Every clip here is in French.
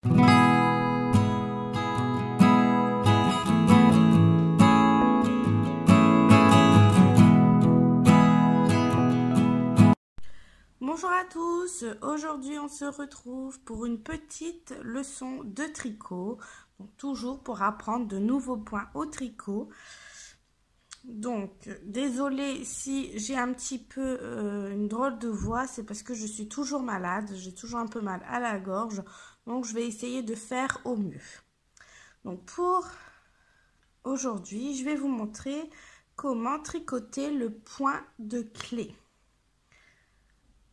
Bonjour à tous, aujourd'hui on se retrouve pour une petite leçon de tricot, donc toujours pour apprendre de nouveaux points au tricot. Donc désolée si j'ai un petit peu une drôle de voix, c'est parce que je suis toujours malade, j'ai toujours un peu mal à la gorge, donc je vais essayer de faire au mieux. Donc pour aujourd'hui, je vais vous montrer comment tricoter le point de clé.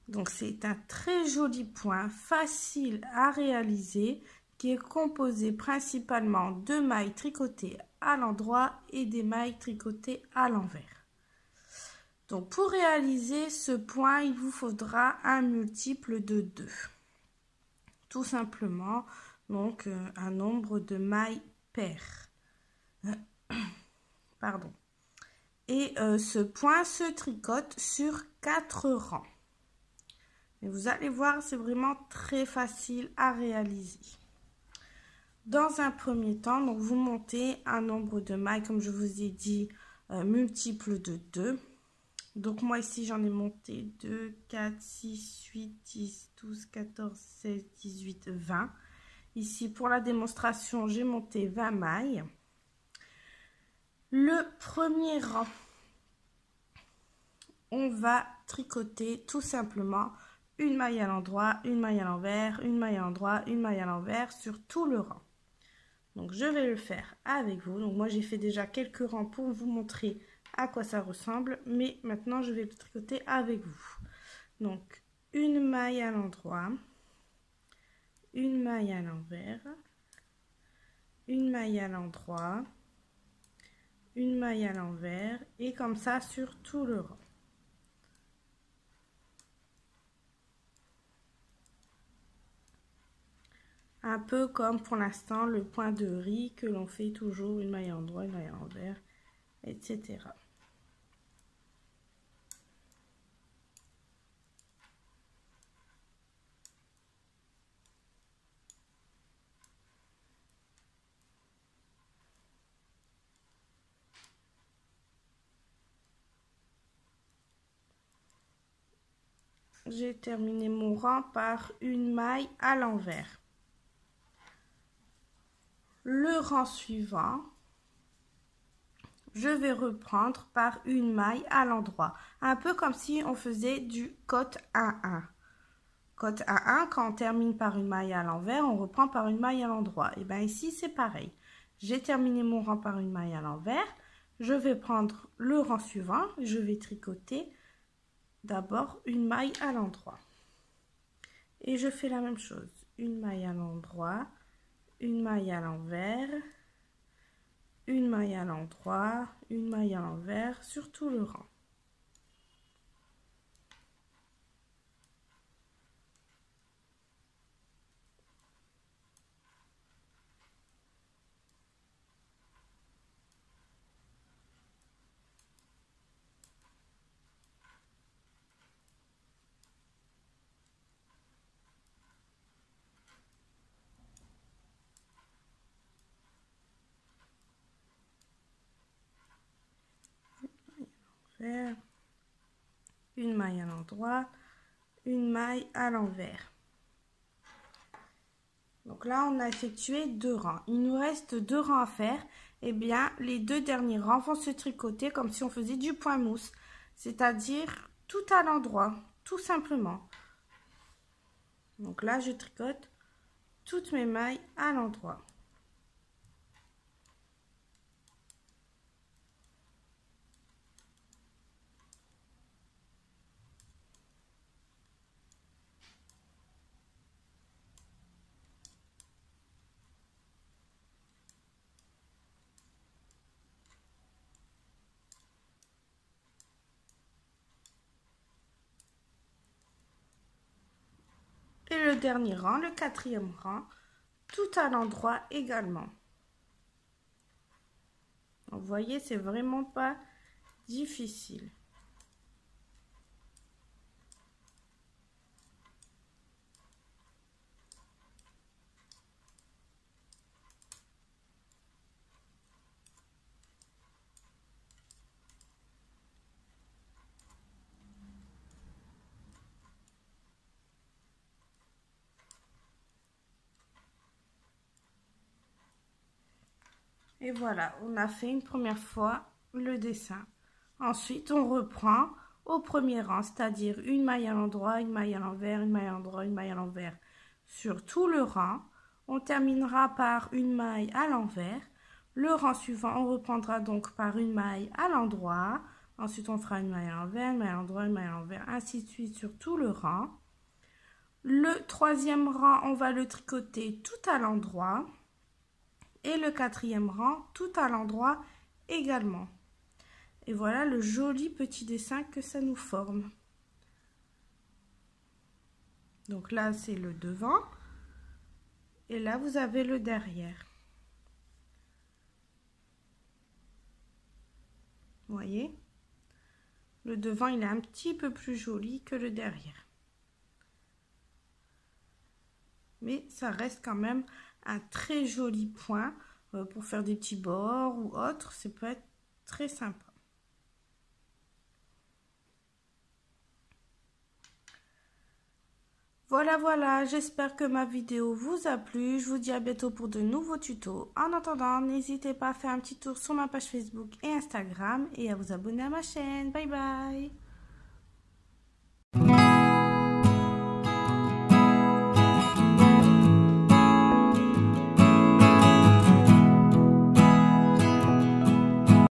Donc c'est un très joli point, facile à réaliser, qui est composé principalement de mailles tricotées à l'endroit et des mailles tricotées à l'envers. Donc pour réaliser ce point, il vous faudra un multiple de 2. Tout simplement, donc un nombre de mailles paires. Pardon. Et ce point se tricote sur 4 rangs. Et vous allez voir, c'est vraiment très facile à réaliser. Dans un premier temps, donc vous montez un nombre de mailles, comme je vous ai dit, multiple de 2. Donc moi ici, j'en ai monté 2, 4, 6, 8, 10, 12, 14, 16, 18, 20. Ici, pour la démonstration, j'ai monté 20 mailles. Le premier rang, on va tricoter tout simplement une maille à l'endroit, une maille à l'envers, une maille à l'endroit, une maille à l'envers sur tout le rang. Donc je vais le faire avec vous. Donc moi j'ai fait déjà quelques rangs pour vous montrer à quoi ça ressemble, mais maintenant je vais le tricoter avec vous. Donc une maille à l'endroit, une maille à l'envers, une maille à l'endroit, une maille à l'envers et comme ça sur tout le rang. Un peu comme pour l'instant le point de riz que l'on fait toujours une maille à l'endroit, une maille à l'envers, etc. J'ai terminé mon rang par une maille à l'envers. Le rang suivant, je vais reprendre par une maille à l'endroit, un peu comme si on faisait du côte 1-1. Côte 1-1, quand on termine par une maille à l'envers, on reprend par une maille à l'endroit. Et bien ici, c'est pareil. J'ai terminé mon rang par une maille à l'envers. Je vais prendre le rang suivant. Je vais tricoter d'abord une maille à l'endroit. Et je fais la même chose. Une maille à l'endroit, une maille à l'envers, une maille à l'endroit, une maille à l'envers sur tout le rang. Une maille à l'endroit, une maille à l'envers. Donc là, on a effectué 2 rangs. Il nous reste 2 rangs à faire. Eh bien, les 2 derniers rangs vont se tricoter comme si on faisait du point mousse, c'est-à-dire tout à l'endroit, tout simplement. Donc là, je tricote toutes mes mailles à l'endroit. Et le dernier rang, le 4e rang, tout à l'endroit également. Vous voyez, c'est vraiment pas difficile. Et voilà, on a fait une première fois le dessin. Ensuite, on reprend au premier rang, c'est-à-dire une maille à l'endroit, une maille à l'envers, une maille à l'endroit, une maille à l'envers sur tout le rang. On terminera par une maille à l'envers. Le rang suivant, on reprendra donc par une maille à l'endroit. Ensuite, on fera une maille à l'envers, une maille à l'endroit, une maille à l'envers, ainsi de suite sur tout le rang. Le troisième rang, on va le tricoter tout à l'endroit. Et le quatrième rang, tout à l'endroit également. Et voilà le joli petit dessin que ça nous forme. Donc là, c'est le devant. Et là, vous avez le derrière. Vous voyez? Le devant, il est un petit peu plus joli que le derrière. Mais ça reste quand même un très joli point pour faire des petits bords ou autre. Ça peut être très sympa. Voilà, j'espère que ma vidéo vous a plu. Je vous dis à bientôt pour de nouveaux tutos. En attendant, n'hésitez pas à faire un petit tour sur ma page Facebook et Instagram et à vous abonner à ma chaîne. Bye bye!